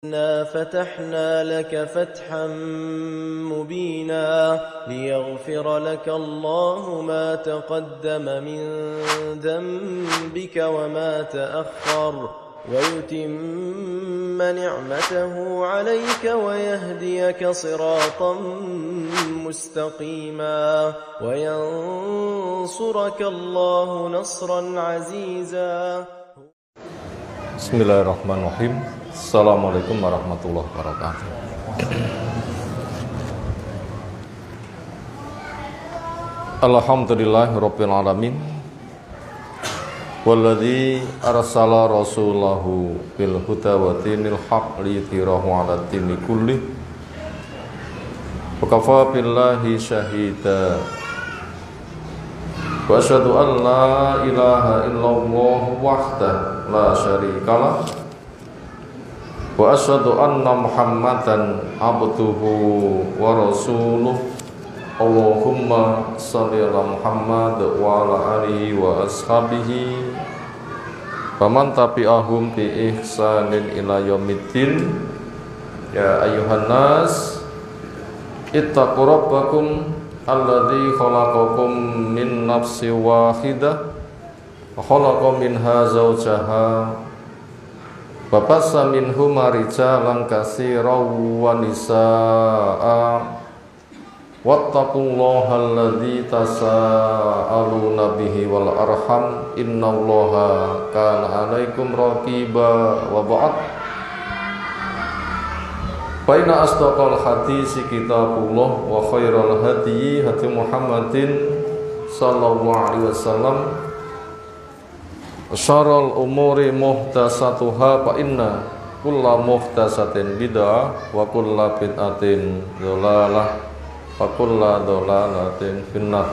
إنا فتحنا لك فتحا مبينا ليغفر لك الله ما تقدم من ذنبك وما تأخر ويتم نعمته عليك ويهديك صراطا مستقيما وينصرك الله نصرا عزيزا. Bismillahirrahmanirrahim. Assalamualaikum warahmatullahi wabarakatuh. Alhamdulillahirabbil alamin. Walladzi arsala rasulahu bil huda wa dinil haqq liyudhhirahu 'ala dini kulli. Wa kafa billahi syahida. Wa asyhadu an la ilaha illallah wahdahu la syarikalah. Wa asyhadu anna Muhammadan abduhu wa rasuluh. Allahumma shalli ala Muhammad wa ala alihi wa ashabihi wa man tabi'ahum bi ihsanin ila yaumiddin. Ya ayyuhan nas ittaqu rabbakum alladzi khalaqakum min nafsin wahidah wa khalaqa minha zawjaha wa bassa minhuma rijalan katsiran wa nisaa'a wattaqullaha alladzi tasaaluna bihi wal arham innallaha kana 'alaikum raqiba. Wa ba'd. Fa inna asdaqal hadisi kitabullah wa khairal hadyi hadi Muhammadin sallallahu alaihi wasallam. Syarrul umuri muhdatsatuha fa inna kulla muhdatsatin bid'ah wa kulla bid'atin dhalalah wa kulla dhalalatin finnar.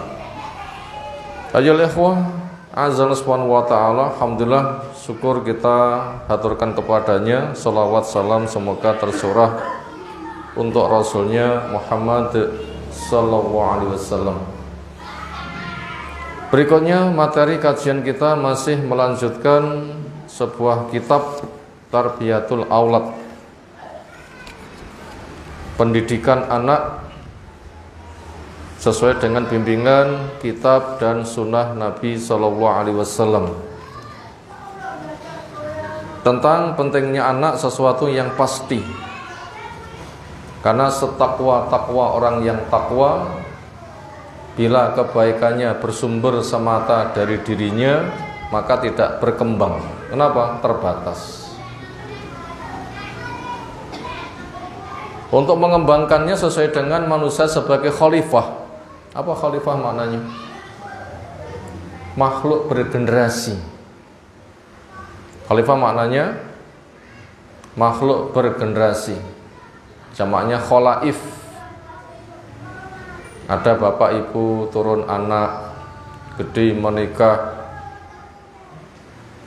Ayyuhal ikhwah, azza subhanahu wa ta'ala, alhamdulillah, syukur kita haturkan kepadanya, salawat salam semoga tersurah untuk Rasulnya Muhammad sallallahu alaihi wasallam. Berikutnya materi kajian kita masih melanjutkan sebuah kitab Tarbiyatul Aulad, pendidikan anak sesuai dengan bimbingan kitab dan sunnah Nabi sallallahu alaihi wasallam. Tentang pentingnya anak sesuatu yang pasti. Karena setakwa-takwa orang yang takwa, bila kebaikannya bersumber semata dari dirinya, maka tidak berkembang. Kenapa? Terbatas. Untuk mengembangkannya sesuai dengan manusia sebagai khalifah. Apa khalifah maknanya? Makhluk bergenerasi. Khalifah maknanya makhluk bergenerasi. Jamaknya kholaif. Ada bapak ibu turun anak, gede menikah,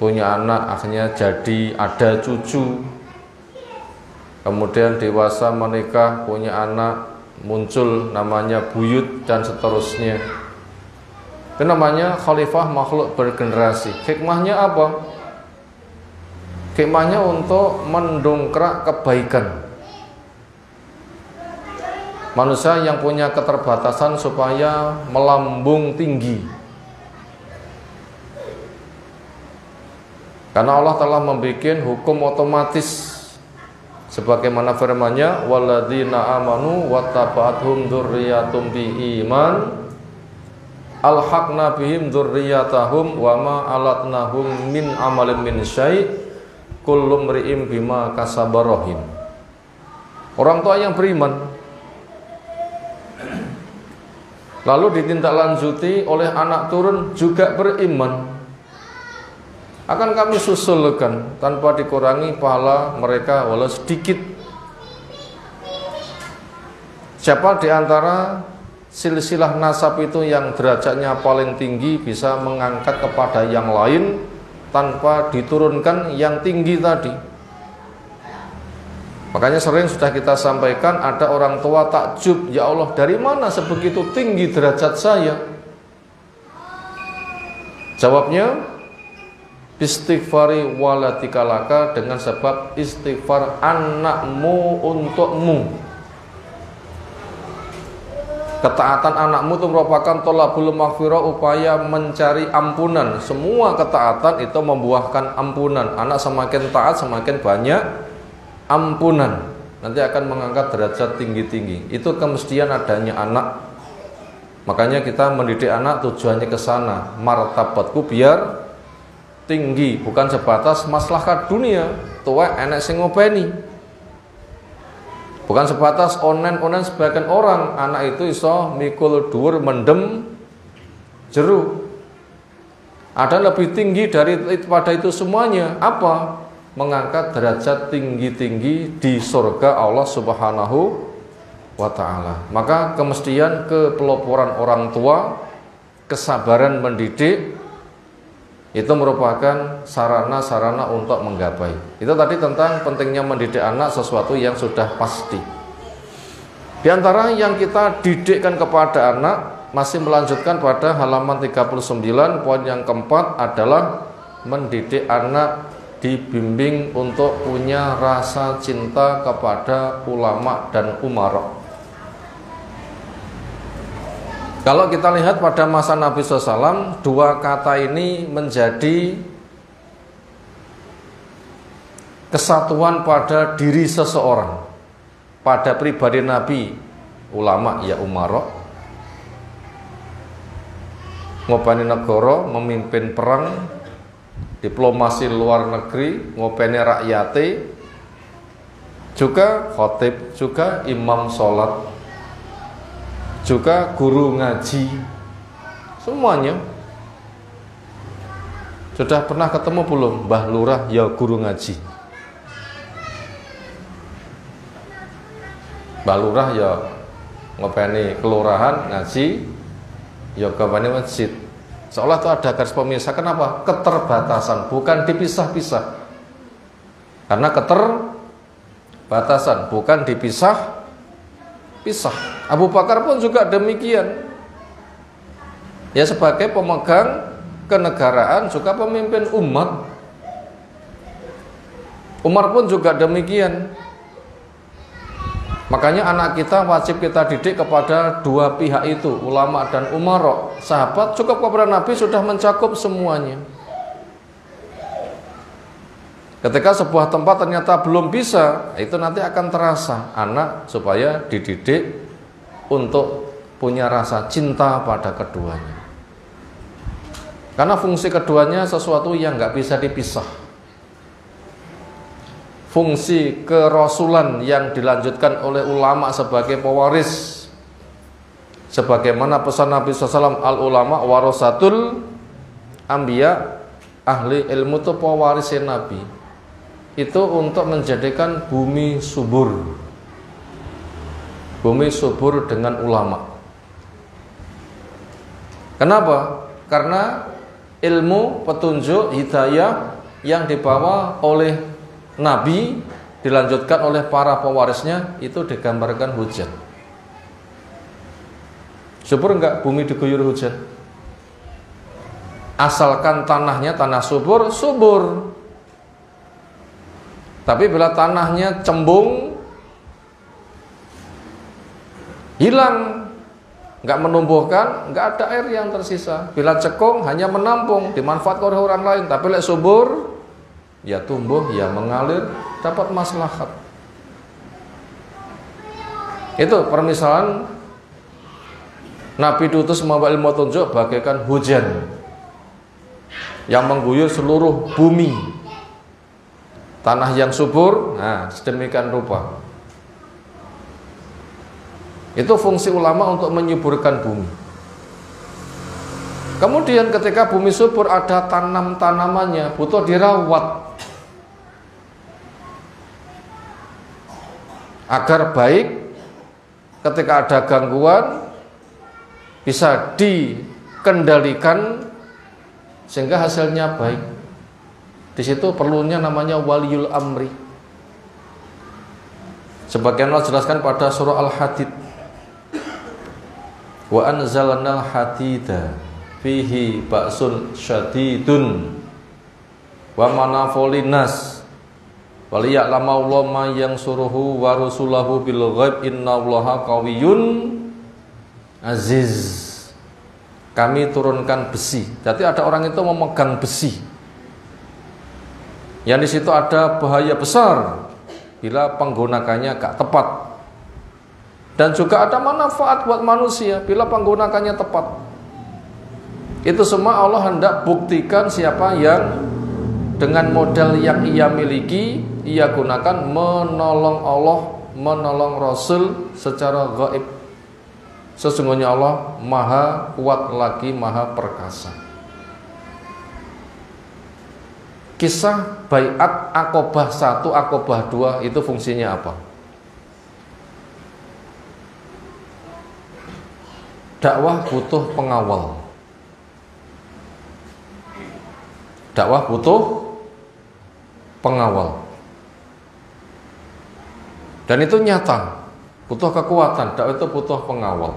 punya anak, akhirnya jadi ada cucu, kemudian dewasa menikah, punya anak, muncul namanya buyut dan seterusnya. Itu namanya khalifah makhluk bergenerasi. Hikmahnya apa? Hikmahnya untuk mendongkrak kebaikan manusia yang punya keterbatasan supaya melambung tinggi. Karena Allah telah membuat hukum otomatis sebagaimana firman-Nya, walladzina amanu wattaba'athum dzurriyyatum biiman alhaqna bihim dzurriyyatahum wama alatnahum min amalin min syai' kullu mri'in bima kasaba rahin. Orang tua yang beriman lalu ditindaklanjuti oleh anak turun juga beriman, akan kami susulkan tanpa dikurangi pahala mereka walau sedikit. Siapa di antara silsilah nasab itu yang derajatnya paling tinggi bisa mengangkat kepada yang lain tanpa diturunkan yang tinggi tadi? Makanya sering sudah kita sampaikan, ada orang tua takjub, ya Allah, dari mana sebegitu tinggi derajat saya? Jawabnya, Istighfari walatika laka, dengan sebab istighfar anakmu untukmu. Ketaatan anakmu itu merupakan tolabul maghfirah, upaya mencari ampunan. Semua ketaatan itu membuahkan ampunan. Anak semakin taat semakin banyak ampunan. Nanti akan mengangkat derajat tinggi-tinggi. Itu kemestian adanya anak. Makanya kita mendidik anak tujuannya ke sana. Martabatku biar tinggi, bukan sebatas maslahat dunia. Tuwa enek sing ngopeni. Bukan sebatas onen-onen sebagian orang. Anak itu iso mikul dhuwur mendem jeruk. Ada lebih tinggi daripada itu semuanya. Apa? Mengangkat derajat tinggi-tinggi di surga Allah Subhanahu wa ta'ala. Maka kemestian kepeloporan orang tua, kesabaran mendidik, itu merupakan sarana-sarana untuk menggapai. Itu tadi tentang pentingnya mendidik anak, sesuatu yang sudah pasti. Di antara yang kita didikkan kepada anak, masih melanjutkan pada halaman 39, poin yang keempat adalah mendidik anak dibimbing untuk punya rasa cinta kepada ulama dan umara. Kalau kita lihat pada masa Nabi SAW, dua kata ini menjadi kesatuan pada diri seseorang. Pada pribadi Nabi, ulama ya umara, ngopeni negara, memimpin perang, diplomasi luar negeri, ngopeni rakyate, juga khotib, juga imam sholat, juga guru ngaji, semuanya. Sudah pernah ketemu belum Mbah Lurah ya guru ngaji? Mbah Lurah ya ngopeni kelurahan ngaji, ya ngopeni masjid. Seolah itu ada garis pemisah. Kenapa? Keterbatasan, bukan dipisah-pisah. Karena keterbatasan, bukan dipisah-pisah. Abu Bakar pun juga demikian. Ya sebagai pemegang kenegaraan, juga pemimpin umat. Umar pun juga demikian. Makanya anak kita wajib kita didik kepada dua pihak itu, ulama dan umara. Sahabat cukup kepada Nabi sudah mencakup semuanya. Ketika sebuah tempat ternyata belum bisa, itu nanti akan terasa. Anak supaya dididik untuk punya rasa cinta pada keduanya. Karena fungsi keduanya sesuatu yang nggak bisa dipisah. Fungsi kerasulan yang dilanjutkan oleh ulama sebagai pewaris, sebagaimana pesan Nabi SAW, al-ulama warasatul anbiya, ahli ilmu itu pewarisnya Nabi. Itu untuk menjadikan bumi subur. Bumi subur dengan ulama. Kenapa? Karena ilmu, petunjuk, hidayah yang dibawa oleh Nabi dilanjutkan oleh para pewarisnya itu digambarkan hujan. Subur enggak bumi diguyur hujan? Asalkan tanahnya tanah subur, subur. Tapi bila tanahnya cembung, hilang, enggak menumbuhkan, enggak ada air yang tersisa. Bila cekung hanya menampung, dimanfaatkan oleh orang lain. Tapi lek subur, ya tumbuh, ya mengalir, dapat maslahat. Itu permisalan Nabi diutus membawa ilmu tunjuk bagaikan hujan yang mengguyur seluruh bumi. Tanah yang subur, nah sedemikian rupa. Itu fungsi ulama untuk menyuburkan bumi. Kemudian ketika bumi subur ada tanam-tanamannya, butuh dirawat agar baik. Ketika ada gangguan bisa dikendalikan sehingga hasilnya baik. Di situ perlunya namanya waliul amri. Sebagian Allah jelaskan pada surah Al-Hadid. Wa anzalnal hadida fihi ba'sun syadidun wa manafulinas waliya'lama Allah ma yansuruhu wa rusulahu bil ghaib innallaha qawiyyun aziz. Kami turunkan besi. Jadi ada orang itu memegang besi. Yang di situ ada bahaya besar bila penggunakannya gak tepat. Dan juga ada manfaat buat manusia bila penggunakannya tepat. Itu semua Allah hendak buktikan siapa yang dengan modal yang ia miliki, ia gunakan menolong Allah, menolong Rasul secara gaib. Sesungguhnya Allah maha kuat lagi, maha perkasa. Kisah Baiat Aqobah 1, Aqobah 2 itu fungsinya apa? Dakwah butuh pengawal. Dakwah butuh pengawal. Dan itu nyata, butuh kekuatan. Dakwah itu butuh pengawal.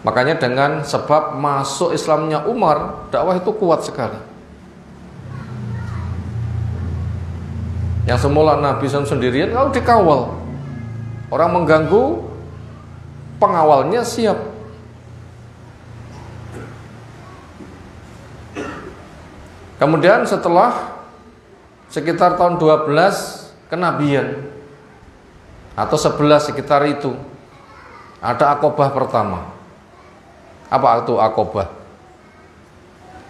Makanya dengan sebab masuk Islamnya Umar, dakwah itu kuat sekali. Yang semula Nabi SAW sendirian, kalau dikawal, orang mengganggu, pengawalnya siap. Kemudian setelah sekitar tahun 12 kenabian atau 11 sekitar itu, ada Aqobah pertama. Apa itu Aqobah?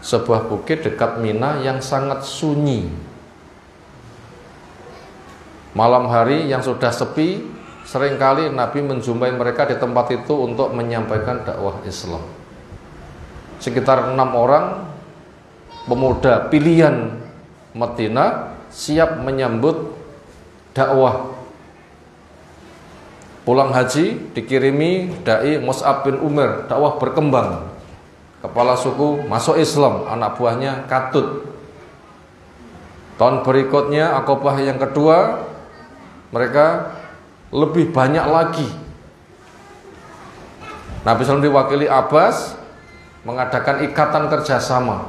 Sebuah bukit dekat Mina yang sangat sunyi. Malam hari yang sudah sepi, seringkali Nabi menjumpai mereka di tempat itu untuk menyampaikan dakwah Islam. Sekitar 6 orang pemuda pilihan Madinah siap menyambut dakwah. Pulang haji dikirimi dai Mus'ab bin Umair, dakwah berkembang. Kepala suku masuk Islam, anak buahnya katut. Tahun berikutnya Aqobah yang kedua, mereka lebih banyak lagi. Nabi SAW diwakili Abbas mengadakan ikatan kerjasama.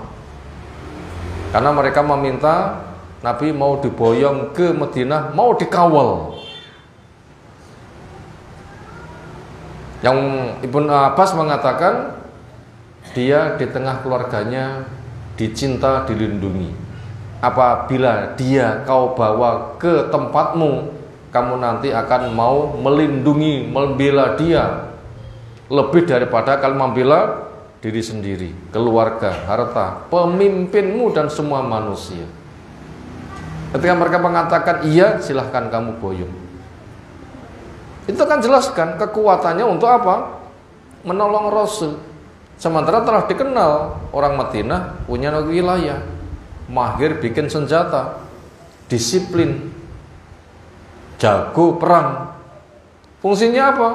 Karena mereka meminta Nabi mau diboyong ke Madinah, mau dikawal. Yang Ibnu Abbas mengatakan dia di tengah keluarganya dicinta, dilindungi. Apabila dia kau bawa ke tempatmu, kamu nanti akan mau melindungi, membela dia lebih daripada kalau membela diri sendiri, keluarga, harta, pemimpinmu dan semua manusia. Ketika mereka mengatakan iya, silahkan kamu boyong. Itu kan jelaskan kekuatannya untuk apa? Menolong Rasul. Sementara telah dikenal orang Madinah punya wilayah, mahir bikin senjata, disiplin, jago perang. Fungsinya apa?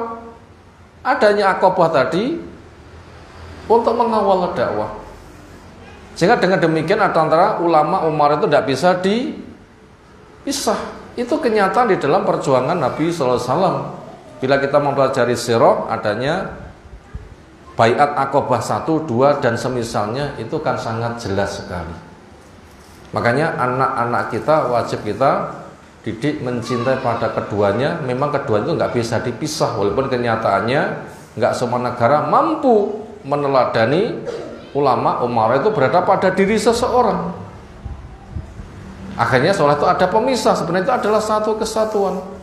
Adanya Aqobah tadi untuk mengawal dakwah. Sehingga dengan demikian antara ulama Umar itu tidak bisa dipisah. Itu kenyataan di dalam perjuangan Nabi SAW. Bila kita mempelajari sirah, adanya Baiat Aqobah 1, 2 dan semisalnya itu kan sangat jelas sekali. Makanya anak-anak kita wajib kita didik mencintai pada keduanya. Memang kedua itu nggak bisa dipisah, walaupun kenyataannya nggak semua negara mampu meneladani ulama Umar itu berada pada diri seseorang. Akhirnya seolah itu ada pemisah, sebenarnya itu adalah satu kesatuan.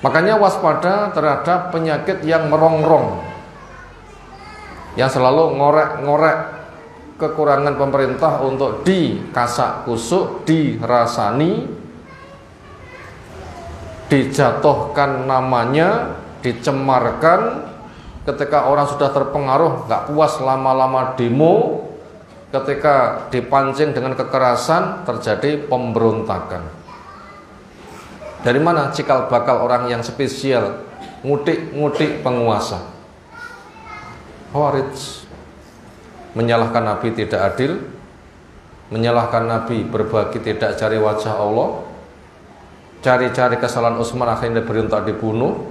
Makanya waspada terhadap penyakit yang merongrong, yang selalu ngorek-ngorek kekurangan pemerintah untuk dikasak kusuk, dirasani, dijatuhkan namanya, dicemarkan. Ketika orang sudah terpengaruh, gak puas lama-lama demo, ketika dipancing dengan kekerasan terjadi pemberontakan. Dari mana cikal bakal orang yang spesial ngutik-ngutik penguasa? Khawarij. Menyalahkan Nabi tidak adil, menyalahkan Nabi berbagi tidak cari wajah Allah, cari-cari kesalahan Utsman akhirnya diberi untuk dibunuh,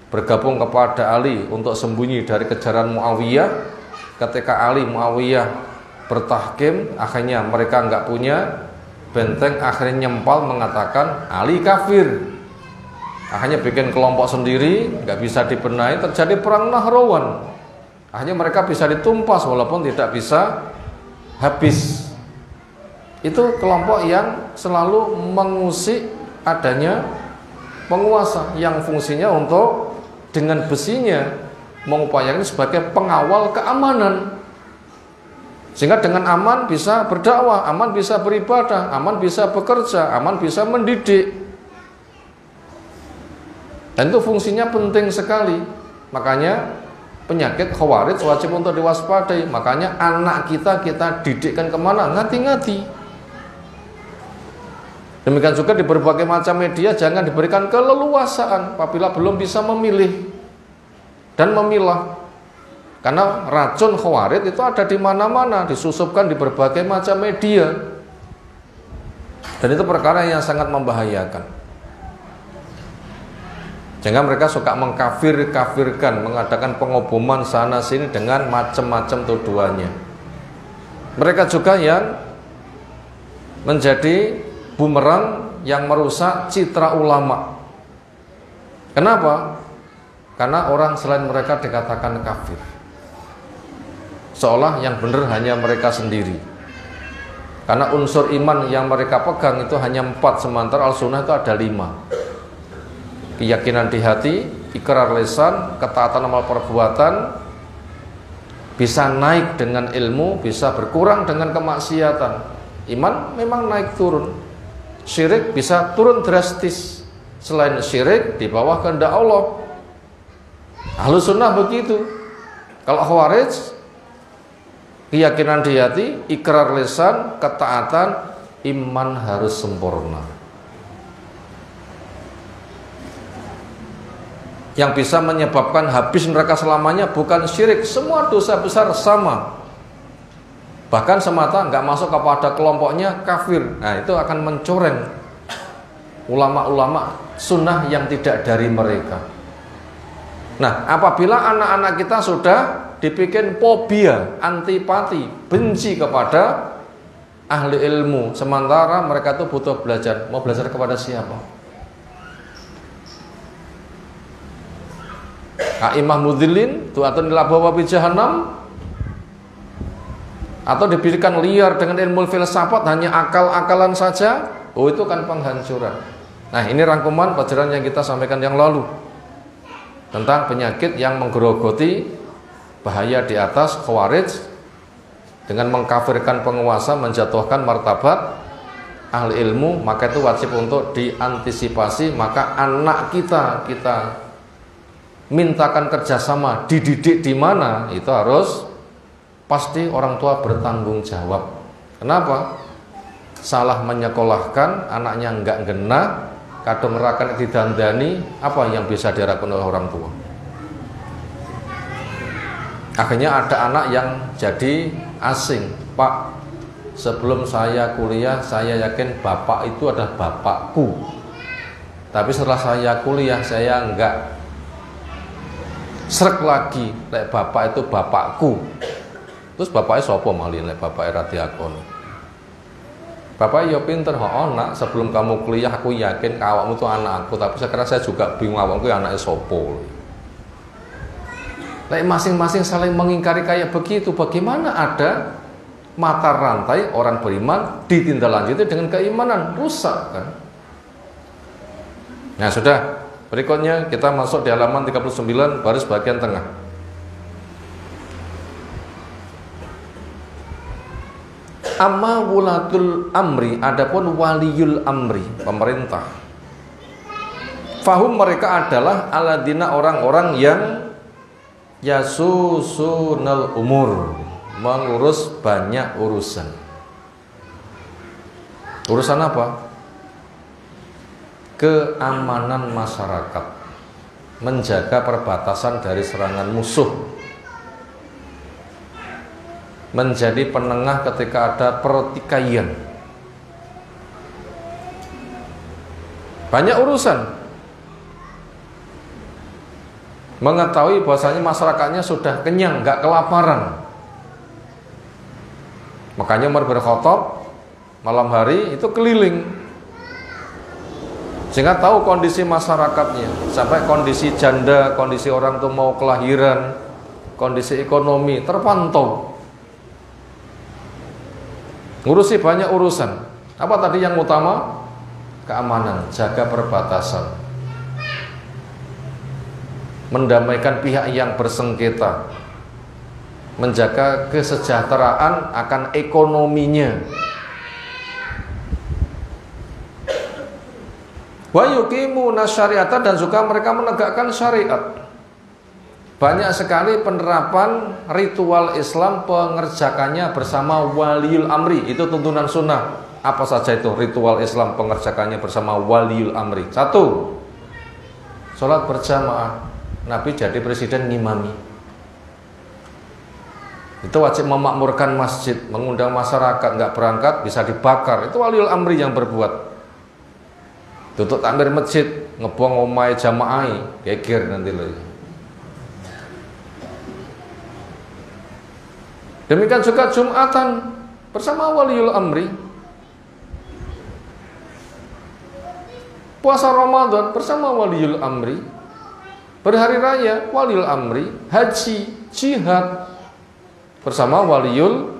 bergabung kepada Ali untuk sembunyi dari kejaran Muawiyah, ketika Ali Muawiyah bertahkim, akhirnya mereka nggak punya benteng, akhirnya nyempal mengatakan Ali kafir. Akhirnya bikin kelompok sendiri, nggak bisa dibenahi, terjadi perang Nahrawan. Akhirnya mereka bisa ditumpas walaupun tidak bisa habis. Itu kelompok yang selalu mengusik adanya penguasa yang fungsinya untuk dengan besinya mengupayakan sebagai pengawal keamanan, sehingga dengan aman bisa berdakwah, aman bisa beribadah, aman bisa bekerja, aman bisa mendidik. Dan itu fungsinya penting sekali. Makanya penyakit khawarij wajib untuk diwaspadai. Makanya anak kita didikkan kemana? Ngati-ngati. Demikian juga di berbagai macam media jangan diberikan keleluasaan apabila belum bisa memilih dan memilah. Karena racun khawarij itu ada di mana-mana, disusupkan di berbagai macam media. Dan itu perkara yang sangat membahayakan. Sehingga mereka suka mengkafirkan, mengadakan pengoboman sana sini dengan macam-macam tuduhannya. Mereka juga yang menjadi bumerang yang merusak citra ulama. Kenapa? Karena orang selain mereka dikatakan kafir, seolah yang benar hanya mereka sendiri. Karena unsur iman yang mereka pegang itu hanya 4, sementara al-sunnah itu ada 5. Keyakinan di hati, ikrar lisan, ketaatan amal perbuatan, bisa naik dengan ilmu, bisa berkurang dengan kemaksiatan. Iman memang naik turun. Syirik bisa turun drastis. Selain syirik di bawah kehendak Allah. Ahlus sunnah begitu. Kalau khawarij, keyakinan di hati, ikrar lisan, ketaatan, iman harus sempurna. Yang bisa menyebabkan habis neraka selamanya bukan syirik, semua dosa besar sama. Bahkan semata nggak masuk kepada kelompoknya kafir. Nah, itu akan mencoreng ulama-ulama sunnah yang tidak dari mereka. Nah, apabila anak-anak kita sudah dibikin fobia, antipati, benci kepada ahli ilmu, sementara mereka itu butuh belajar. Mau belajar kepada siapa? A'imah mudhillin, tu'atun ila bawabi jahannam, atau diberikan liar dengan ilmu filsafat hanya akal-akalan saja. Oh, itu kan penghancuran. Nah, ini rangkuman pelajaran yang kita sampaikan yang lalu tentang penyakit yang menggerogoti bahaya di atas khawarij dengan mengkafirkan penguasa, menjatuhkan martabat ahli ilmu. Maka itu wajib untuk diantisipasi. Maka anak kita mintakan kerjasama, dididik di mana, itu harus pasti orang tua bertanggung jawab. Kenapa? Salah menyekolahkan, anaknya enggak genah, kadang rakan didandani, apa yang bisa dilakukan oleh orang tua? Akhirnya ada anak yang jadi asing. Pak, sebelum saya kuliah, saya yakin bapak itu adalah bapakku. Tapi setelah saya kuliah, saya enggak srek lagi, lek bapak itu bapakku. Terus bapaknya sopo malih lek bapaknya radiakon. Bapak ya pinter, nak sebelum kamu kuliah aku yakin awakmu itu anakku, tapi sekarang saya juga bingung awakmu anaknya sopo. Lek masing-masing saling mengingkari kayak begitu, bagaimana ada mata rantai orang beriman ditindaklanjuti dengan keimanan? Rusak kan? Nah, sudah. Berikutnya kita masuk di halaman 39 baris bagian tengah. Amma wulatul amri, adapun waliyul amri, pemerintah. Fahum, mereka adalah aladina, orang-orang yang yasusunal umur, mengurus banyak urusan. Urusan apa? Keamanan masyarakat, menjaga perbatasan dari serangan musuh, menjadi penengah ketika ada pertikaian. Banyak urusan. Mengetahui bahwasanya masyarakatnya sudah kenyang, nggak kelaparan, Makanya Umar bin Khattab malam hari itu keliling, sehingga tahu kondisi masyarakatnya, sampai kondisi janda, kondisi orang tua mau kelahiran, kondisi ekonomi terpantau. Ngurusi banyak urusan. Apa tadi yang utama? Keamanan, jaga perbatasan, mendamaikan pihak yang bersengketa, menjaga kesejahteraan akan ekonominya. Wa yuqimuna syari'ata, dan juga mereka menegakkan syariat. Banyak sekali penerapan ritual Islam pengerjakannya bersama waliul amri. Itu tuntunan sunnah. Apa saja itu ritual Islam pengerjakannya bersama waliul amri? 1. Sholat berjamaah. Nabi jadi presiden ngimami. Itu wajib memakmurkan masjid, mengundang masyarakat, nggak berangkat bisa dibakar. Itu waliul amri yang berbuat. Tutup takmir masjid, ngebuang omai jamaah, geger nanti loh. Demikian juga Jumatan bersama waliul amri. Puasa Ramadan bersama waliul amri. Berhari raya waliul amri. Haji, jihad bersama waliul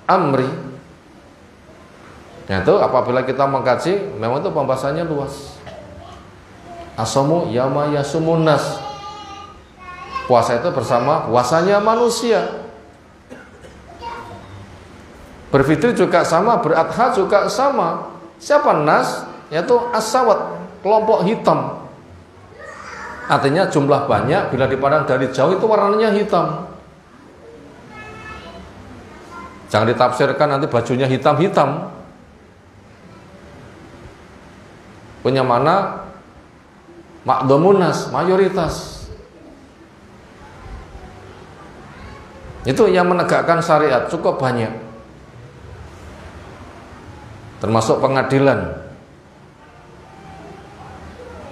amri. Nah itu apabila kita mengkaji, memang itu pembahasannya luas. Asomu yama yasumun nas. Puasa itu bersama puasanya manusia. Berfitri juga sama, beradha juga sama. Siapa nas? Yaitu as-sawat, kelompok hitam. Artinya jumlah banyak, bila dipandang dari jauh itu warnanya hitam. Jangan ditafsirkan nanti bajunya hitam-hitam. Punya mana? Makdomunas, mayoritas. Itu yang menegakkan syariat cukup banyak. Termasuk pengadilan.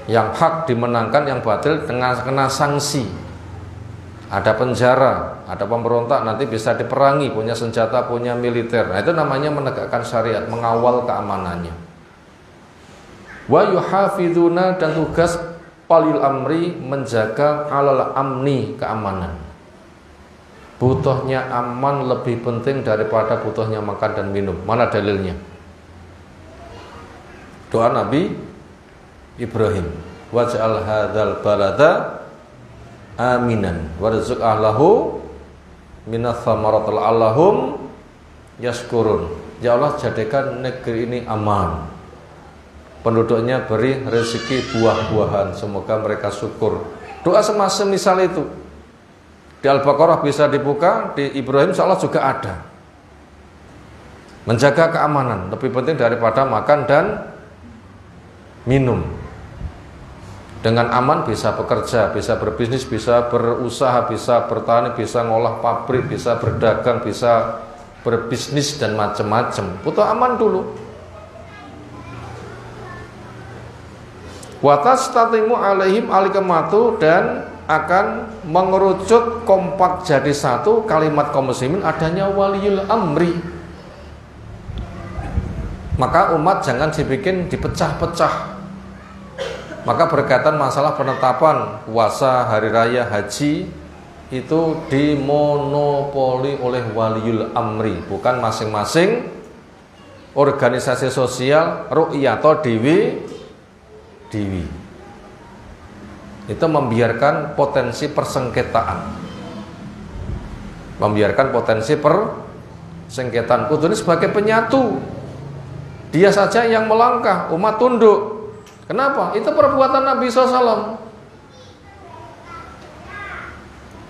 Yang hak dimenangkan, yang batil dengan kena sanksi. Ada penjara, ada pemberontak, nanti bisa diperangi, punya senjata, punya militer. Nah itu namanya menegakkan syariat, mengawal keamanannya. Wa yuhafiduna, dan tugas walil amri menjaga alal amni, keamanan. Butuhnya aman lebih penting daripada butuhnya makan dan minum. Mana dalilnya? Doa Nabi Ibrahim, waj'al hadzal balada aminan warzuq ahlahu minas thamaratil allahum yashkurun. Ya Allah, jadikan negeri ini aman, penduduknya beri rezeki buah-buahan, semoga mereka syukur. Doa semacam misal itu di Al-Baqarah bisa dibuka, di Ibrahim insyaallah juga ada. Menjaga keamanan lebih penting daripada makan dan minum. Dengan aman bisa bekerja, bisa berbisnis, bisa berusaha, bisa bertani, bisa ngolah pabrik, bisa berdagang, bisa berbisnis dan macam-macam. Butuh aman dulu. Watastatimu alaihim alikamatu, dan akan mengerucut kompak jadi satu kalimat kaum muslimin adanya waliul amri. Maka umat jangan dibikin dipecah-pecah. Maka berkaitan masalah penetapan puasa, hari raya, haji itu dimonopoli oleh waliul amri, bukan masing-masing organisasi sosial ru'yato dewi. Itu membiarkan potensi persengketaan, membiarkan potensi persengketaan. Kudu ini sebagai penyatu, dia saja yang melangkah, umat tunduk. Kenapa? Itu perbuatan Nabi SAW.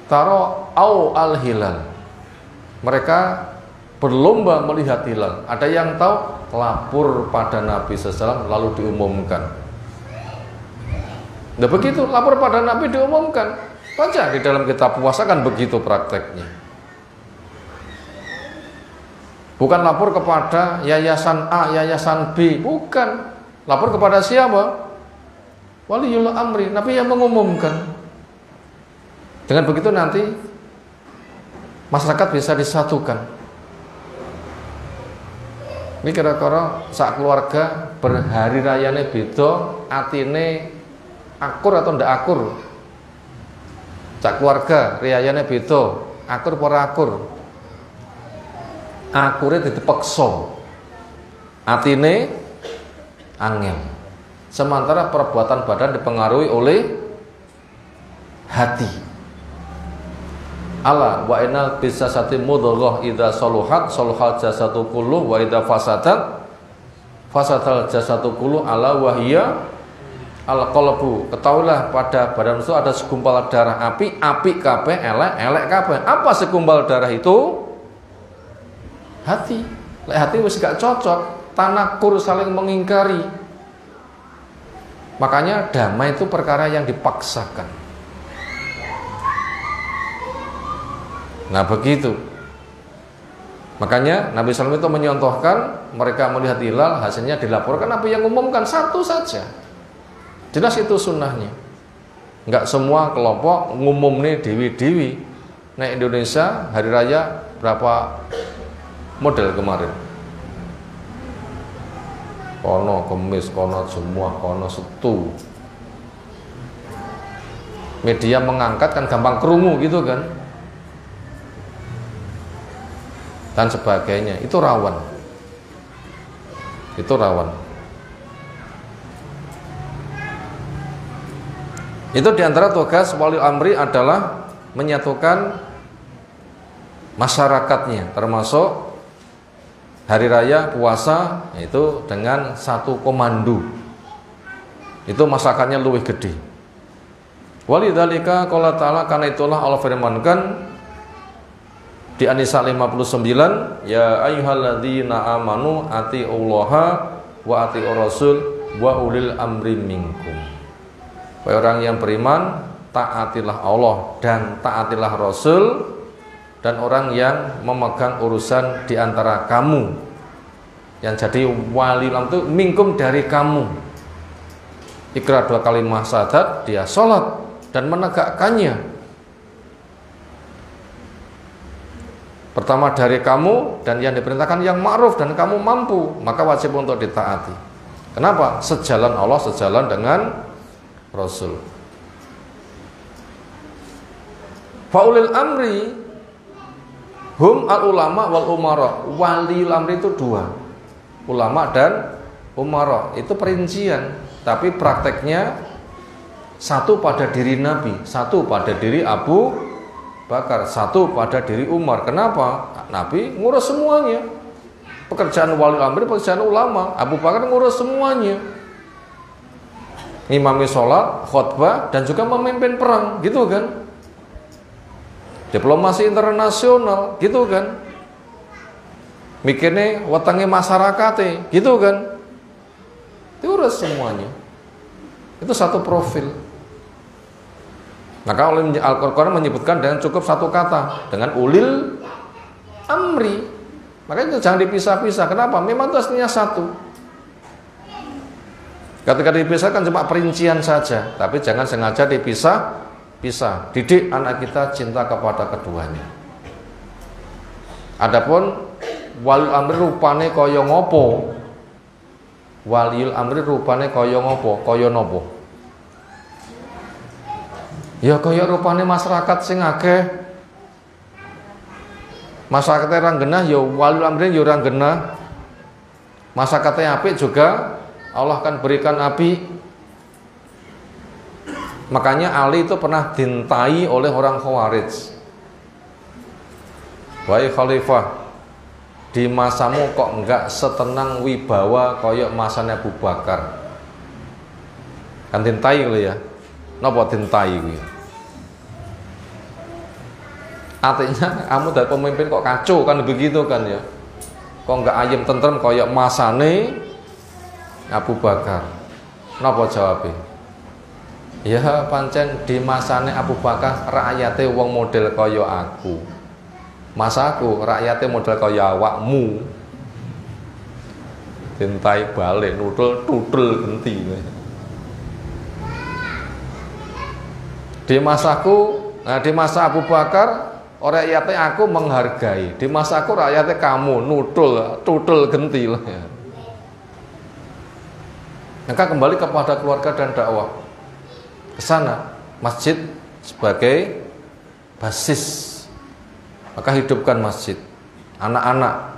Taro au al-hilal, mereka berlomba melihat hilal. Ada yang tahu, lapor pada Nabi SAW lalu diumumkan. Nah begitu, lapor pada Nabi diumumkan. Baca di dalam kitab puasa kan begitu prakteknya. Bukan lapor kepada yayasan A, yayasan B, bukan. Lapor kepada siapa? Waliul amri, Nabi yang mengumumkan. Dengan begitu nanti masyarakat bisa disatukan. Ini kira-kira sak keluarga berhari rayane beda, atine akur atau ndak akur? Sak keluarga rayane beda, akur apa ora akur? Akure dipeksa, atine angel. Sementara perbuatan badan dipengaruhi oleh hati. Ala wa inal bisa sati mudghah idza saluhat saluhal jasadu kullu wa idza fasadat fasadal jasadu kullu ala wa hiya al qalbu. Ketahuilah pada badan itu ada segumpal darah, api kabeh, elek kabeh. Apa segumpal darah itu? Hati. Lek hati wis gak cocok, tanakur saling mengingkari. Makanya damai itu perkara yang dipaksakan. Nah begitu. Makanya Nabi SAW itu menyontohkan, mereka melihat hilal, hasilnya dilaporkan, apa yang umumkan satu saja. Jelas itu sunnahnya. Enggak semua kelompok ngumum nih dewi-dewi. Nah Indonesia hari raya berapa model kemarin? Kono kemis, kono semua, kono setu. Media mengangkat kan gampang kerungu gitu kan, dan sebagainya. Itu rawan. Itu rawan. Itu diantara tugas wali amri adalah menyatukan masyarakatnya, termasuk hari raya puasa itu dengan satu komando. Itu masyarakatnya luwih gede. Walidzalika qala ta'ala, karena itulah Allah firmankan di An-Nisa 59, ya ayyuhalladzina amanu atiullaha wa atiur rasul wa ulil amri minkum. Wahai orang yang beriman, taatilah Allah dan taatilah Rasul dan orang yang memegang urusan di antara kamu. Yang jadi wali lam itu minkum dari kamu. Ikrar 2 kalimat syahadat, dia sholat dan menegakkannya. Pertama dari kamu, dan yang diperintahkan yang ma'ruf dan kamu mampu, maka wajib untuk ditaati. Kenapa? Sejalan Allah, sejalan dengan Rasul. Faulil amri hum al ulama wal umara. Waliul amri itu 2, ulama dan umara. Itu perincian, tapi prakteknya satu pada diri Nabi, satu pada diri Abu Bakar, satu pada diri Umar. Kenapa? Nabi ngurus semuanya. Pekerjaan wali amri, pekerjaan ulama. Abu Bakar ngurus semuanya. Ngimami sholat, khutbah, dan juga memimpin perang, gitu kan? Diplomasi internasional, gitu kan? Mikirnya wetenge masyarakatnya, gitu kan? Diurus semuanya. Itu satu profil. Maka oleh Al-Quran menyebutkan dengan cukup satu kata, dengan ulil amri. Makanya itu jangan dipisah-pisah. Kenapa? Memang itu aslinya satu. Ketika dipisahkan cuma perincian saja, tapi jangan sengaja dipisah-pisah. Didik anak kita cinta kepada keduanya. Adapun waliul amri rupane kaya ngopo? Waliul amri rupane kaya ngopo? Kaya nopo? Ya kaya rupane masyarakat sing akeh. Masyarakate ra genah ya waliul amri ya ora genah. Masyarakate apik juga Allah akan berikan api. Makanya Ali itu pernah dintai oleh orang Khawarij. Wahai khalifah, di masamu kok enggak setenang wibawa koyok masanya Abu Bakar. Kan dintai lho ya. Napa dintai kuwi? Artinya kamu dari pemimpin kok kacau kan begitu kan ya. Kok enggak ayem tentrem koyok masane Abu Bakar. Napa jawabnya? Ya pancen di masane Abu Bakar rakyate wong model kaya aku. Masaku rakyate model kaya awakmu. Dintai balik nutul genti. Di masaku, nah di masa Abu Bakar rakyatnya aku menghargai, di masaku rakyatnya kamu tutul gentil ya. Maka kembali kepada keluarga dan dakwah ke sana, masjid sebagai basis. Maka hidupkan masjid, anak-anak,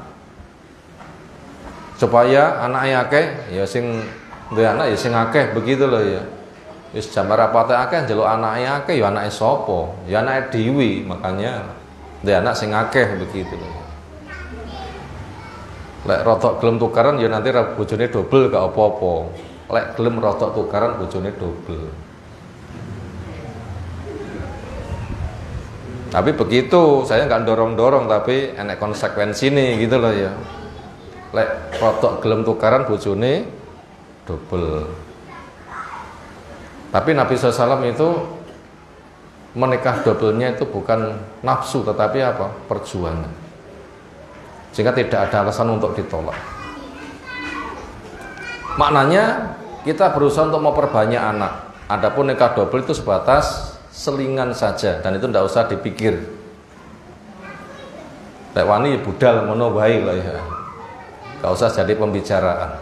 supaya anaknya akeh ya sing duwe anak ya sing akeh begitu loh ya. Wis jam rapate akeh njaluk anake akeh ya anake sapa? Ya anake dhewe, makanya duwe anak sing akeh begitu loh. Lek rotok gelem tukaran ya nanti bojone dobel gak apa-apa. Lek gelem rotok tukaran bojone dobel. Tapi begitu, saya nggak dorong-dorong, tapi enek konsekuensi nih gitu loh ya. Lek rotok gelem tukaran bojone dobel. Tapi Nabi SAW itu menikah dobelnya itu bukan nafsu, tetapi apa? Perjuangan. Sehingga tidak ada alasan untuk ditolak. Maknanya kita berusaha untuk memperbanyak anak. Adapun nikah dobel itu sebatas selingan saja, dan itu tidak usah dipikir. Lek wani budal ngono wae lah ya. Enggak usah jadi pembicaraan.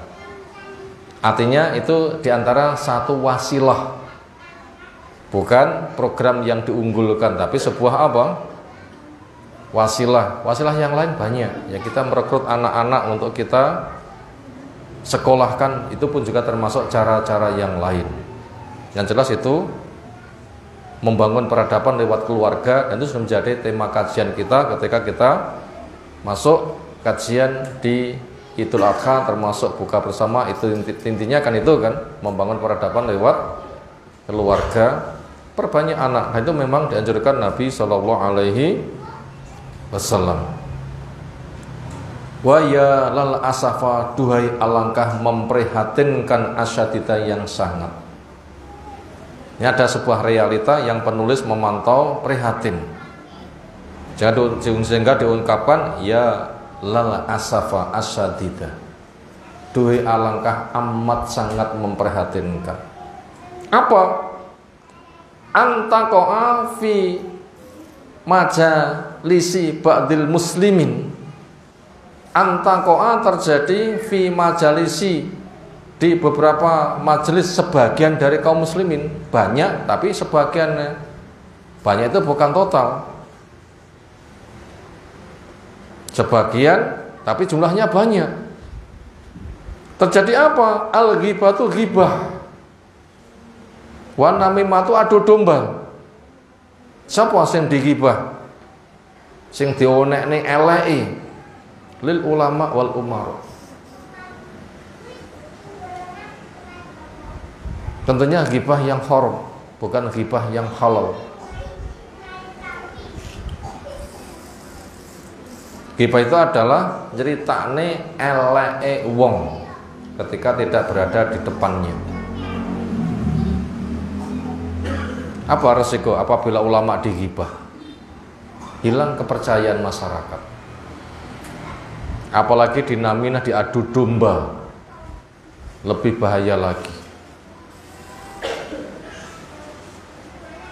Artinya itu diantara satu wasilah, bukan program yang diunggulkan, tapi sebuah apa? Wasilah. Wasilah yang lain banyak. Ya kita merekrut anak-anak untuk kita sekolahkan, itu pun juga termasuk cara-cara yang lain. Yang jelas itu membangun peradaban lewat keluarga, dan itu sudah menjadi tema kajian kita ketika kita masuk kajian di Idul Adha, termasuk buka bersama. Itu intinya kan itu kan, membangun peradaban lewat keluarga, perbanyak anak. Nah, itu memang dianjurkan Nabi Shallallahu Alaihi Wasallam. Wa ya lal asafa, duhai alangkah memprihatinkan, asyadida yang sangat. Ini ada sebuah realita yang penulis memantau prihatin. Sehingga diungkapkan ya lal asafa asyadida, duhai alangkah amat sangat memprihatinkan. Apa? Antaqa'a fi majalisi ba'dil muslimin. Antaqa'a terjadi fi majalisi, di beberapa majelis sebagian dari kaum muslimin. Banyak tapi sebagiannya. Banyak itu bukan total, sebagian tapi jumlahnya banyak. Terjadi apa? Al-ghibatu ghibah, wa namimatu adu domba. Sapa sing dighibah, sing dionekne eleke lil ulama wal umara. Tentunya ghibah yang haram, bukan ghibah yang halal. Ghibah itu adalah ceritane eleke wong ketika tidak berada di depannya. Apa resiko apabila ulama dighibah? Hilang kepercayaan masyarakat. Apalagi dinaminah diadu domba, lebih bahaya lagi.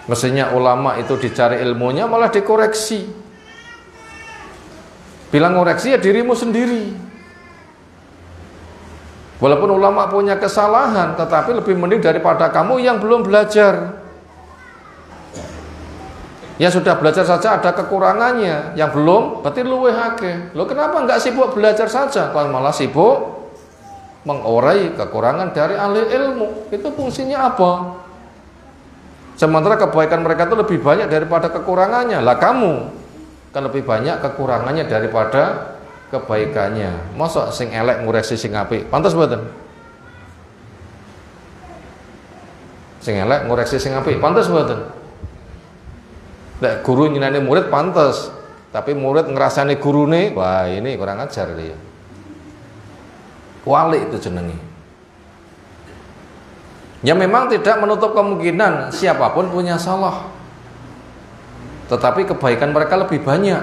Mestinya ulama itu dicari ilmunya, malah dikoreksi. Bilang ngoreksi ya dirimu sendiri. Walaupun ulama punya kesalahan, tetapi lebih mending daripada kamu yang belum belajar. Yang sudah belajar saja ada kekurangannya, yang belum berarti luwih akeh. Loh, kenapa enggak sibuk belajar saja, kalau malah sibuk mengorai kekurangan dari ahli ilmu? Itu fungsinya apa? Sementara kebaikan mereka itu lebih banyak daripada kekurangannya. Lah kamu kan lebih banyak kekurangannya daripada kebaikannya. Masa sing elek ngureksi sing apik? Pantes mboten? Sing elek ngureksi sing apik, pantes mboten? Lek guru nyinani murid pantes, tapi murid ngerasani gurune, wah ini kurang ajar dia. Wali itu jenenge. Ya memang tidak menutup kemungkinan siapapun punya salah, tetapi kebaikan mereka lebih banyak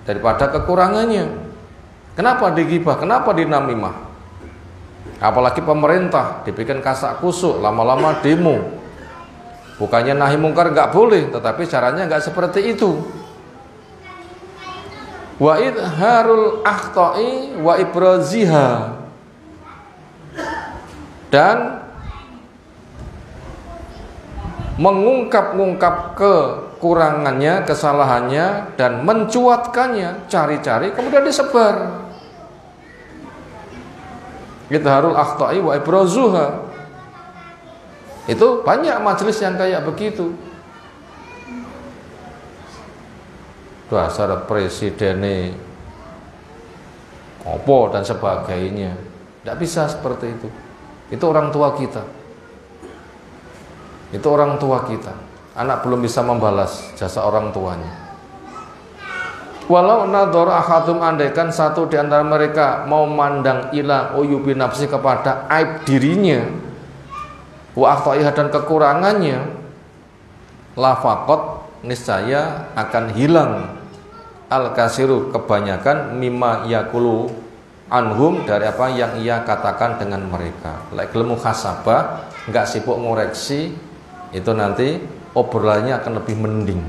daripada kekurangannya. Kenapa dighibah? Kenapa dinamimah? Apalagi pemerintah dibikin kasak kusuk, lama-lama demo. Bukannya nahi mungkar nggak boleh, tetapi caranya nggak seperti itu. wa idharul akhta'i wa ibraziha, dan mengungkap-ungkap kekurangannya, kesalahannya, dan mencuatkannya, cari-cari kemudian disebar. Idharul akhta'i wa ibrazuha, itu banyak majelis yang kayak begitu. Dasar presiden opo dan sebagainya, tidak bisa seperti itu. Itu orang tua kita. Itu orang tua kita. Anak belum bisa membalas jasa orang tuanya. Walau nadhara ahadum, andaikan satu di antara mereka mau mandang ila uyubi nafsi, kepada aib dirinya, wa akhtaiha, dan kekurangannya, la faqat, niscaya akan hilang al-kasiru, kebanyakan, mimma yakulu anhum, dari apa yang ia katakan dengan mereka. Lek gelem muhasabah, enggak sibuk ngoreksi, itu nanti obrolannya akan lebih mending.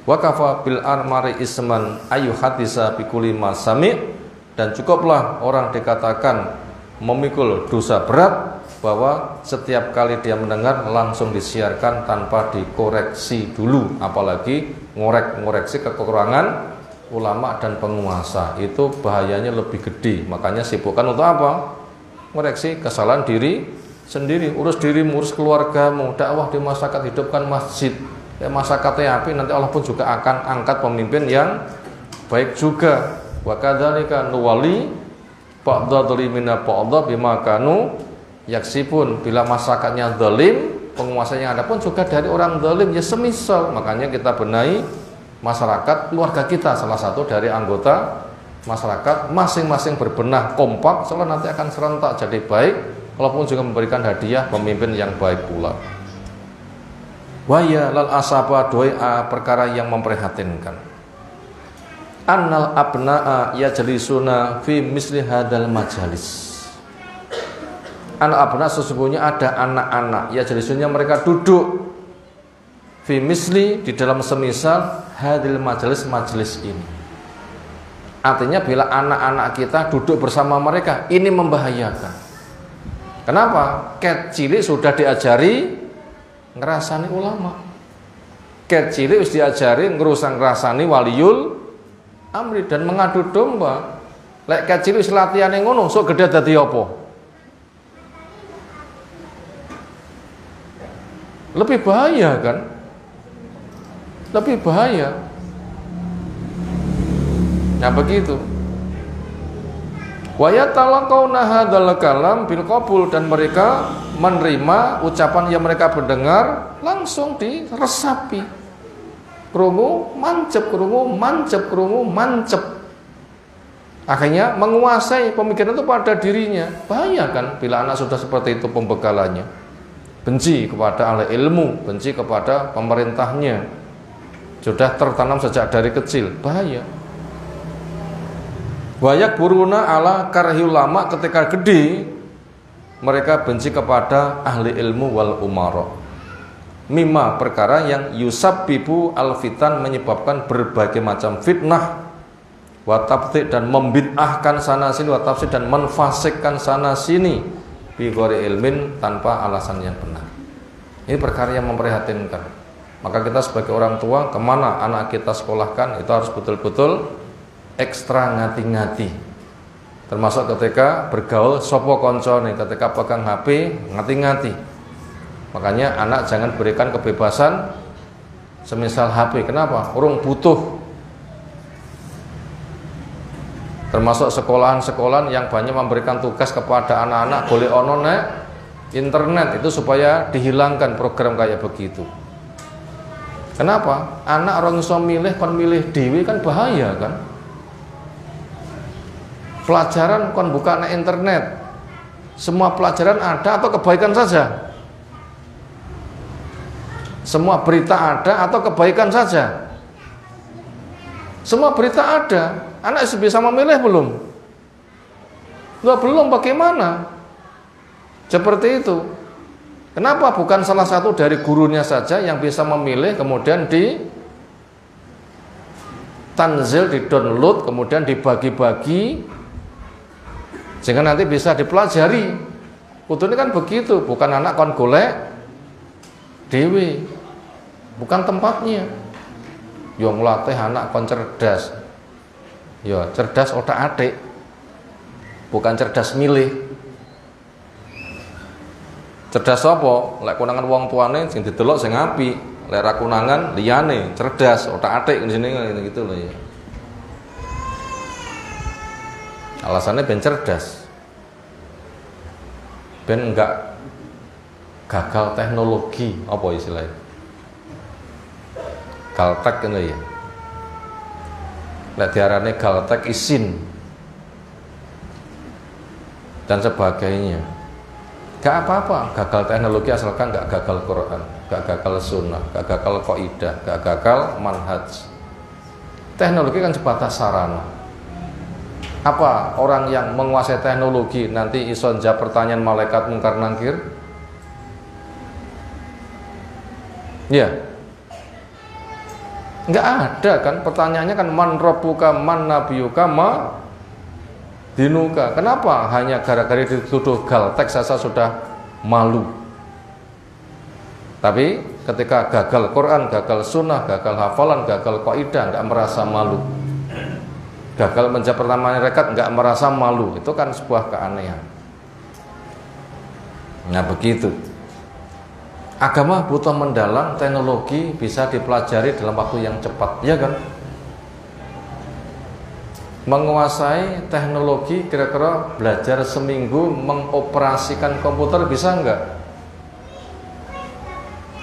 Wa kafa bil armari isman ayu hadisa bi kulli ma sami', dan cukuplah orang dikatakan memikul dosa berat bahwa setiap kali dia mendengar langsung disiarkan tanpa dikoreksi dulu, apalagi ngoreksi kekurangan ulama dan penguasa. Itu bahayanya lebih gede. Makanya sibukkan untuk apa? Ngoreksi kesalahan diri sendiri. Urus dirimu, urus keluargamu, dakwah di masyarakat, hidupkan masjid. Masyarakatnya api, nanti Allah pun juga akan angkat pemimpin yang baik juga. Wa kadzalika nuwali ba'dha dhalimina ba'dha bima kanu yaksibun. Bila masyarakatnya zalim, penguasanya ada pun juga dari orang zalim, ya semisal. Makanya kita benahi masyarakat, keluarga kita salah satu dari anggota masyarakat, masing-masing berbenah kompak, soalnya nanti akan serentak jadi baik, walaupun juga memberikan hadiah pemimpin yang baik pula. Waya lal asaba, doa perkara yang memprihatinkan. Annal abna'a yajlisuna fi misli hadal majalis. Anak abna, sesungguhnya ada anak-anak, yajlisuna, mereka duduk, fi misli, di dalam semisal hadil majalis, majelis ini. Artinya bila anak-anak kita duduk bersama mereka, ini membahayakan. Kenapa? Ket cilik sudah diajari ngerasani ulama. Ket cilik harus diajari ngerasani waliul amri dan mengadu domba. Lek ket cilik latihan yang ngono, sok gede dadi apa? Lebih bahaya kan? Lebih bahaya. Nah begitu. Wa yatalaqawna hadzal kalam bil qabul, dan mereka menerima ucapan yang mereka mendengar langsung diresapi. Krungu mancep, krungu mancep, krungu mancep. Akhirnya menguasai pemikiran itu pada dirinya. Bahaya kan bila anak sudah seperti itu pembekalannya. Benci kepada ahli ilmu, benci kepada pemerintahnya, sudah tertanam sejak dari kecil. Bahaya. Wayak buruna ala karhi ulama, ketika gede mereka benci kepada ahli ilmu wal umara. Mimma, perkara yang yusabbibu alfitan, menyebabkan berbagai macam fitnah, wa tabtid, dan membid'ahkan sana sini, wa tafsid, dan menfasikkan sana sini, bi ghairi ilmin, tanpa alasan yang benar. Ini perkara yang memprihatinkan. Maka kita sebagai orang tua, kemana anak kita sekolahkan, itu harus betul-betul ekstra ngati-ngati. Termasuk ketika bergaul sopo konco nih, ketika pegang HP ngati-ngati. Makanya anak jangan berikan kebebasan semisal HP. Kenapa? Orang butuh. Termasuk sekolahan-sekolahan yang banyak memberikan tugas kepada anak-anak, boleh ono nek internet, itu supaya dihilangkan program kayak begitu. Kenapa? Anak orang iso milih kon milih dewi kan bahaya kan? Pelajaran kon buka nek internet, semua pelajaran ada atau kebaikan saja? Semua berita ada atau kebaikan saja? Semua berita ada. Anak bisa memilih belum? Belum, bagaimana? Seperti itu. Kenapa bukan salah satu dari gurunya saja yang bisa memilih kemudian tanzil, di-download, kemudian dibagi-bagi sehingga nanti bisa dipelajari. Kudune kan begitu, bukan anak kon golek dewe, bukan tempatnya. Yo nglatih anak kon cerdas. Yo cerdas otak-atik, bukan cerdas milih. Cerdas apa? Lek konangan wong tuane sing didelok sing apik, lek ra konangan liyane, cerdas otak-atik di sini gitu loh ya. Alasannya ben cerdas, ben enggak gagal teknologi, apa istilahnya, galtek kan ya. Lek diarane galtek isin dan sebagainya, gak apa-apa gagal teknologi asalkan gak gagal Quran, gak gagal sunnah, gak gagal kaidah, gak gagal manhaj. Teknologi kan sebatas sarana. Apa orang yang menguasai teknologi nanti iso jawab pertanyaan malaikat mungkar nangkir? Ya, nggak ada kan, pertanyaannya kan man rabbuka, man nabiyuka, ma dinuka. Kenapa hanya gara-gara dituduh galtek saja sudah malu? Tapi ketika gagal Quran, gagal sunnah, gagal hafalan, gagal kaidah, nggak merasa malu. Gagal menjawab pertanyaan mereka nggak merasa malu, itu kan sebuah keanehan. Nah begitu. Agama butuh mendalam, teknologi bisa dipelajari dalam waktu yang cepat, ya kan? Menguasai teknologi kira-kira belajar seminggu mengoperasikan komputer bisa enggak?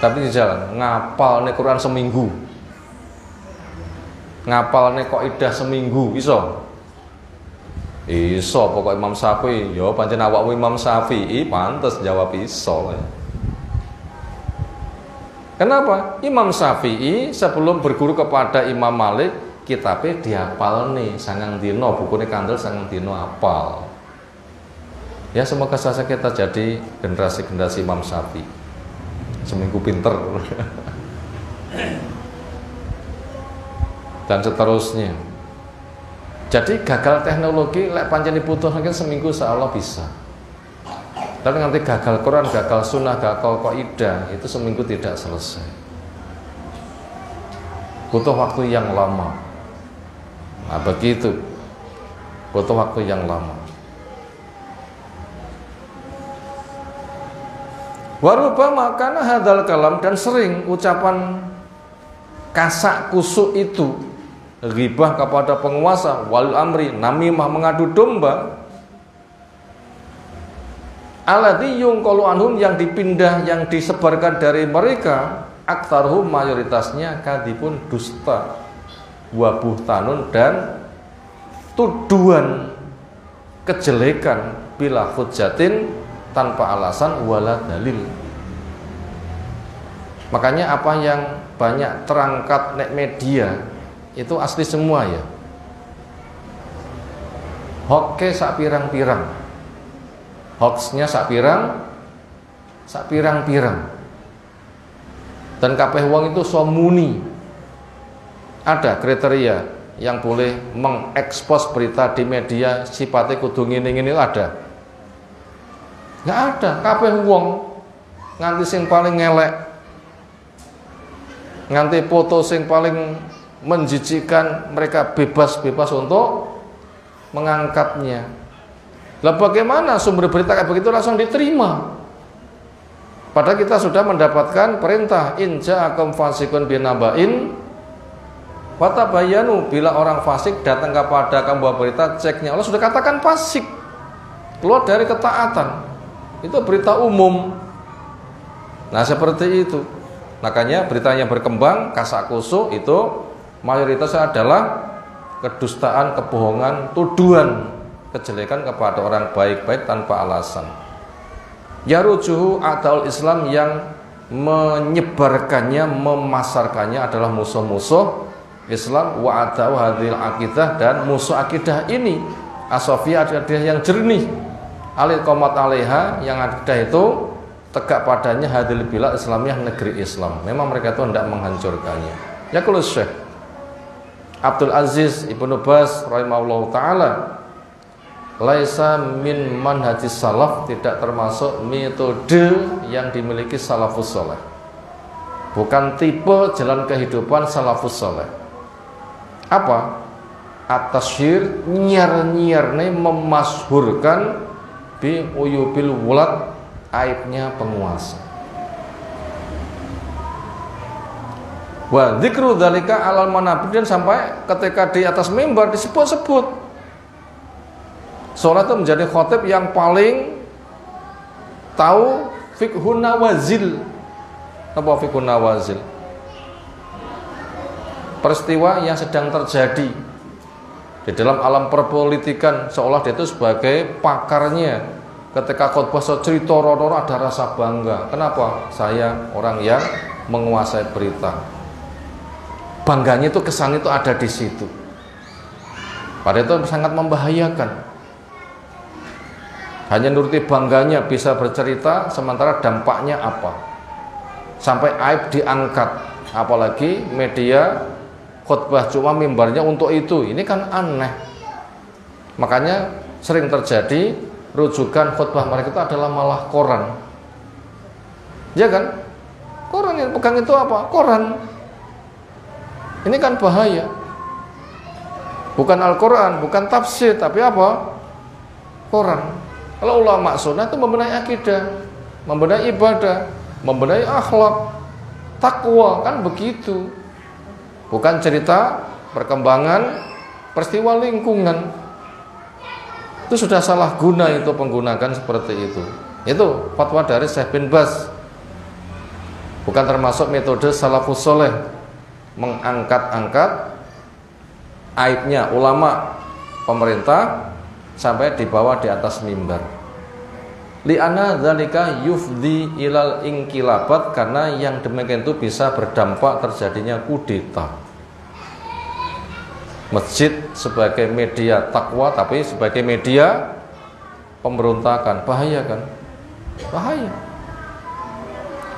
Tapi di jalan ngapal nih Quran seminggu, ngapal nih kaidah seminggu, iso? Iso, pokok Imam Syafi'i, yo pancen awakmu Imam Syafi'i, pantes jawab iso. Kenapa? Imam Syafi'i sebelum berguru kepada Imam Malik, kitabnya dihafal nih, sangang dino, bukunya kandel sangang dino apal. Ya semoga saja kita jadi generasi-generasi Imam Syafi'i, seminggu pinter. Dan seterusnya. Jadi gagal teknologi lek pancen dibutuhkan seminggu insyaallah bisa. Tapi nanti gagal Quran, gagal sunnah, gagal kaidah itu seminggu tidak selesai. Butuh waktu yang lama. Nah begitu, butuh waktu yang lama. Warubama kana hadal kalam, dan sering ucapan kasak kusuk itu, ghibah kepada penguasa, wal amri, namimah mengadu domba, alladzi yungqalu anhum, yang dipindah, yang disebarkan dari mereka, aktsaruhum mayoritasnya kadipun dusta, wa buhtanun, dan tuduhan kejelekan, bila hujjatin, tanpa alasan, wala dalil. Makanya apa yang banyak terangkat nek media itu asli semua ya. Hoaxnya sak pirang-pirang, hoaxnya sak pirang-pirang, dan kabeh wong itu somuni. Ada kriteria yang boleh mengekspos berita di media sifatnya kudu ngene-ngene, ada? Nggak ada. Kabeh wong nganti sing paling ngelek, nganti foto sing paling menjijikkan, mereka bebas-bebas untuk mengangkatnya. Lah bagaimana sumber berita kayak begitu langsung diterima? Padahal kita sudah mendapatkan perintah, in ja'akum fasiqun binaba'in fatabayyanu, bila orang fasik datang kepada kamu bawa berita, ceknya. Allah sudah katakan fasik, keluar dari ketaatan. Itu berita umum. Nah seperti itu. Makanya beritanya berkembang, kasak kusuk itu mayoritasnya adalah kedustaan, kebohongan, tuduhan kejelekan kepada orang baik-baik tanpa alasan. Yarujuhu a'daul Islam, yang menyebarkannya, memasarkannya adalah musuh-musuh Islam, wa a'dau hadhil aqidah, dan musuh akidah ini, asofiyah, akidah yang jernih, alil qomat alaiha, yang akidah itu tegak padanya, hadil bilad Islamiyah, negeri Islam. Memang mereka itu hendak menghancurkannya. Ya kalau Syekh Abdul Aziz Ibnu Baz rahimahullahu taala, laisa min manhajis salaf, tidak termasuk metode yang dimiliki salafus saleh. Bukan tipe jalan kehidupan salafus saleh. Apa? At-tasyhir, nyiar-nyiarne memashhurkan bi uyubil wulad, aibnya penguasa. Wa dzikru dzalika alal manabir, dan sampai ketika di atas mimbar disebut-sebut. Seolah itu menjadi khotib yang paling tahu fiqhun nawazil. Apa fiqhun nawazil? Peristiwa yang sedang terjadi di dalam alam perpolitikan, seolah dia itu sebagai pakarnya. Ketika khotbah cerita roro ada rasa bangga. Kenapa? Saya orang yang menguasai berita. Bangganya itu, kesan itu ada di situ. Padahal itu sangat membahayakan. Hanya nuruti bangganya bisa bercerita, sementara dampaknya apa? Sampai aib diangkat. Apalagi media khutbah cuma mimbarnya untuk itu. Ini kan aneh. Makanya sering terjadi rujukan khutbah mereka itu adalah malah koran. Ya kan? Koran yang pegang itu apa? Koran. Ini kan bahaya. Bukan Al-Quran, bukan tafsir, tapi apa? Koran. Kalau ulama sunnah itu membenahi akidah, membenahi ibadah, membenahi akhlak, takwa, kan begitu. Bukan cerita perkembangan peristiwa lingkungan. Itu sudah salah guna itu, penggunakan seperti itu. Itu fatwa dari Syekh bin Baz. Bukan termasuk metode salafus saleh, mengangkat-angkat aibnya ulama, pemerintah, sampai dibawa di atas mimbar. Li'anna dzalika yufdi ilal inqilabat, karena yang demikian itu bisa berdampak terjadinya kudeta. Masjid sebagai media takwa, tapi sebagai media pemberontakan, bahaya kan? Bahaya.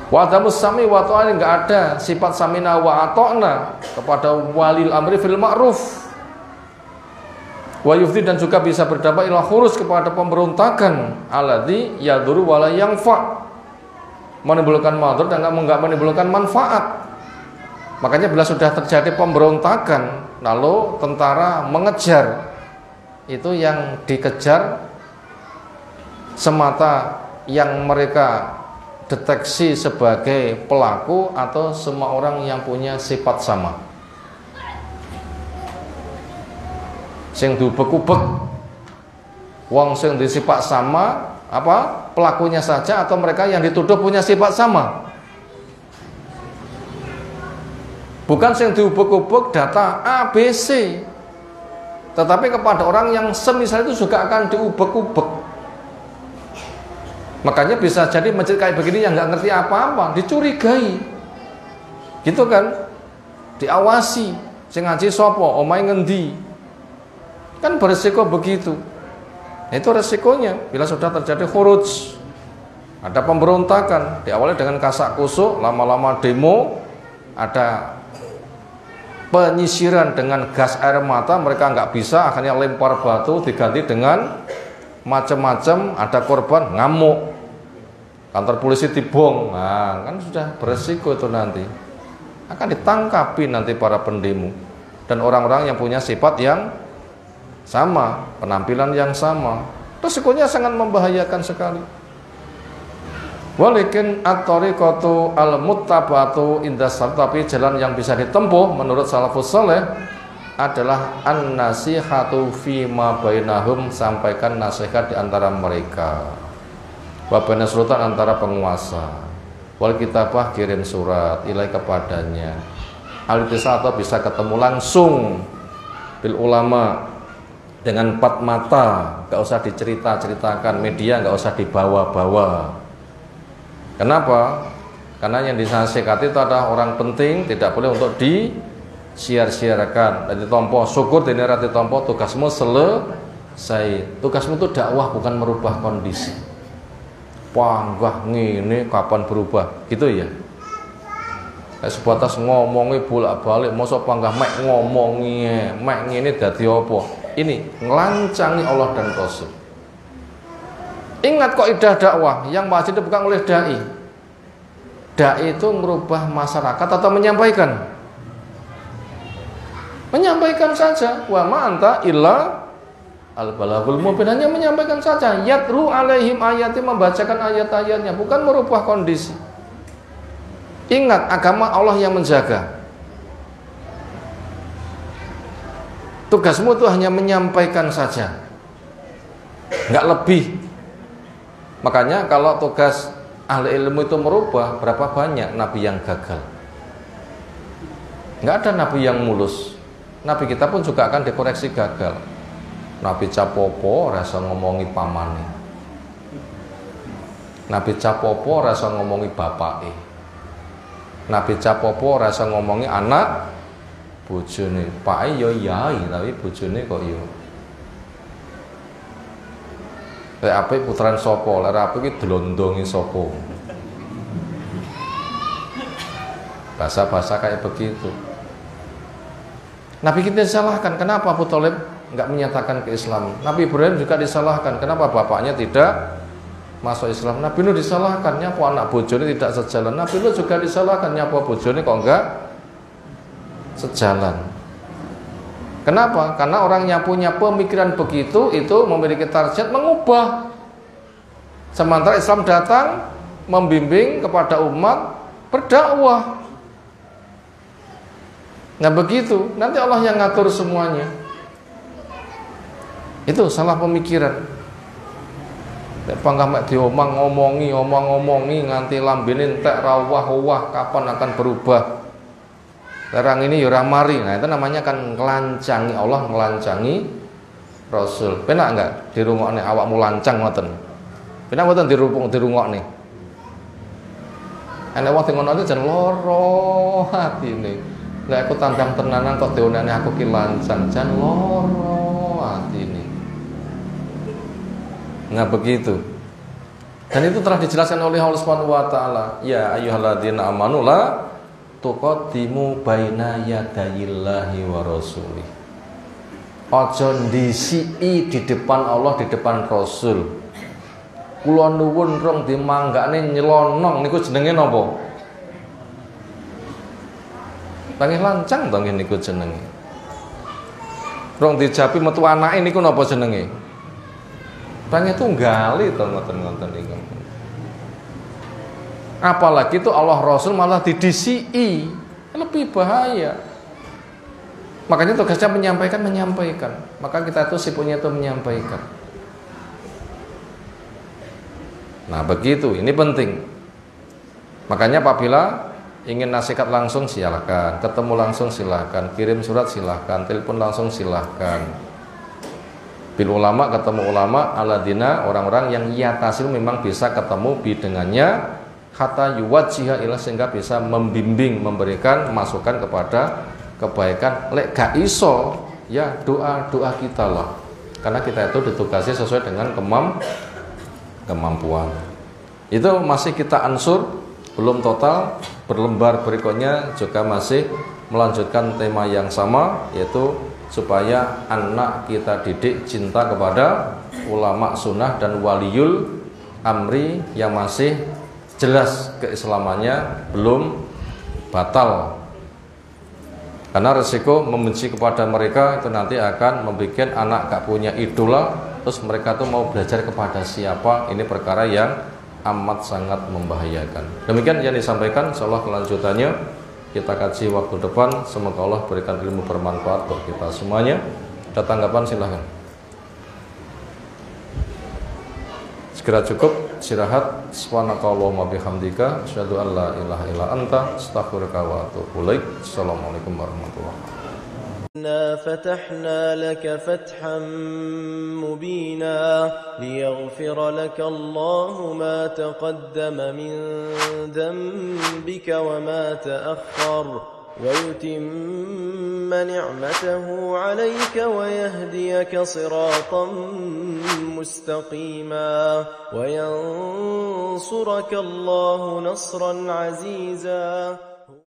Wa adamus sami wa ta'ani, enggak ada sifat samina wa ata'na kepada walil amri fil ma'ruf. Wa yufdi, dan juga bisa berdampak ila khurus, kepada pemberontakan alladzi yaduru wala yanfa, menimbulkan madhar dan enggak menimbulkan manfaat. Makanya bila sudah terjadi pemberontakan lalu tentara mengejar, itu yang dikejar semata yang mereka deteksi sebagai pelaku atau semua orang yang punya sifat sama. Sing diubek-ubek wong sing disifat sama, apa pelakunya saja atau mereka yang dituduh punya sifat sama. Bukan sing diubek-ubek data A, B, C, tetapi kepada orang yang semisal itu juga akan diubek-ubek. Makanya bisa jadi masjid kayak begini yang nggak ngerti apa-apa dicurigai, gitu kan? Diawasi, sing ngaji sopo, omai ngendi, kan beresiko begitu. Itu resikonya bila sudah terjadi khuruj, ada pemberontakan, diawali dengan kasak kusuk, lama-lama demo, ada penyisiran dengan gas air mata, mereka nggak bisa, akhirnya lempar batu, diganti dengan macam-macam, ada korban ngamuk, kantor polisi dibom. Nah, kan sudah beresiko itu, nanti akan ditangkapi nanti para pendemo dan orang-orang yang punya sifat yang sama, penampilan yang sama. Resikonya sangat membahayakan sekali. Walakin at-tariqatu al-muttabatu indasar, tapi jalan yang bisa ditempuh menurut salafus saleh adalah an-nasihatu fi ma bainahum, sampaikan nasihat di antara mereka. Wa baina sultan, antara penguasa. Wal kitabah, kirim surat ilai kepadanya. Al-itisal, atau bisa ketemu langsung bil ulama dengan empat mata, enggak usah dicerita-ceritakan, media enggak usah dibawa-bawa. Kenapa? Karena yang dinasihati itu adalah orang penting, tidak boleh untuk di siar-siarkan dan ditompo. Syukur dene ra ditompo, tugasmu selesai. Tugasmu itu dakwah, bukan merubah kondisi. Panggah ngene kapan berubah, gitu ya. Kayak sebatas ngomongi bolak-balik, mosok panggah mek ngomongi, mek ngene dadi apa? Ini ngelancangi Allah dan Rasul. Ingat kaidah dakwah yang wajib dipegang oleh dai. Dai itu merubah masyarakat atau menyampaikan? Menyampaikan saja. Wa ma anta illa al-balaghul mubin, hanya menyampaikan saja. Yatru alaihim ayati, membacakan ayat-ayatnya, bukan merubah kondisi. Ingat, agama Allah yang menjaga. Tugasmu itu hanya menyampaikan saja, nggak lebih. Makanya kalau tugas ahli ilmu itu merubah, berapa banyak nabi yang gagal? Nggak ada nabi yang mulus. Nabi kita pun juga akan dikoreksi gagal. Nabi Capopo rasa ngomongi pamane, Nabi Capopo rasa ngomongi bapake, Nabi Capopo rasa ngomongi anak bojone. Pake yo yai tapi bojone kok yo lek apik puteran sapa, lek apik iki dlondongi sapa. Bahasa-bahasa kayak begitu. Nabi kita disalahkan, kenapa Abu Thalib enggak menyatakan keislaman? Nabi Ibrahim juga disalahkan, kenapa bapaknya tidak masuk Islam? Nabi Nuh disalahkan, nyapa anak bojone tidak sejalan. Nabi Nuh juga disalahkan, nyapa bojone kok enggak sejalan. Kenapa? Karena orang yang punya pemikiran begitu itu memiliki target mengubah. Sementara Islam datang membimbing kepada umat berdakwah. Nah begitu, nanti Allah yang ngatur semuanya. Itu salah pemikiran. Panggah mek diomong ngomongi nganti lambene entek rawah-wah kapan akan berubah. Terang ini ya ora mari. Nah, itu namanya kan nglancangi Allah, nglancangi Rasul. Penak enggak dirungokne awakmu lancang ngoten? Penak mboten dirungokne? Enek wong ngono iki jan lara atine. Lah aku tandang tenanan kok dionane aku ki lancang, jan lara atine. Nah begitu. Dan itu telah dijelaskan oleh Allah Subhanahu wa taala. Ya ayyuhalladzina amanu la tuqaddimu baina yadayillahi wa rasulih. Aja ndisiki di depan Allah, di depan Rasul. Kula nuwun rong dimanggane nyelonong niku jenenge napa? Panggih lancang to niku jenenge. Rong dijapi metu anake niku napa jenenge? Panggih tunggali to ngoten-ngoten niku. Apalagi itu Allah Rasul malah didisiki, lebih bahaya. Makanya tugasnya menyampaikan. Maka kita itu sibuknya itu menyampaikan. Nah begitu, ini penting. Makanya apabila ingin nasihat langsung silahkan, ketemu langsung silahkan, kirim surat silahkan, telepon langsung silahkan. Bil ulama, ketemu ulama aladina, orang-orang yang yatasil memang bisa ketemu bidengannya, hatta yuwajjiha ila, sehingga bisa membimbing, memberikan masukan kepada kebaikan. Lek gak iso ya doa kita lah, karena kita itu ditugasi sesuai dengan kemampuan. Itu masih kita ansur, belum total. Berlembar berikutnya juga masih melanjutkan tema yang sama, yaitu supaya anak kita didik cinta kepada ulama sunnah dan waliyul amri yang masih jelas keislamannya, belum batal. Karena resiko membenci kepada mereka itu nanti akan membuat anak gak punya idola, terus mereka tuh mau belajar kepada siapa. Ini perkara yang amat sangat membahayakan. Demikian yang disampaikan, insyaallah kelanjutannya kita kaji waktu depan. Semoga Allah berikan ilmu bermanfaat untuk kita semuanya. Ada tanggapan silahkan. Segera cukup istirahat. Subhanakallahumma bihamdika asyhadu an la ilaha illa anta astaghfiruka wa atubu ilaik. Assalamualaikum warahmatullahi wabarakatuh. إنا فتحنا لك فتحا مبينا ليغفر لك الله ما تقدم من ذنبك وما تأخر ويتم نعمته عليك ويهديك صراطا مستقيما وينصرك الله نصرا عزيزا.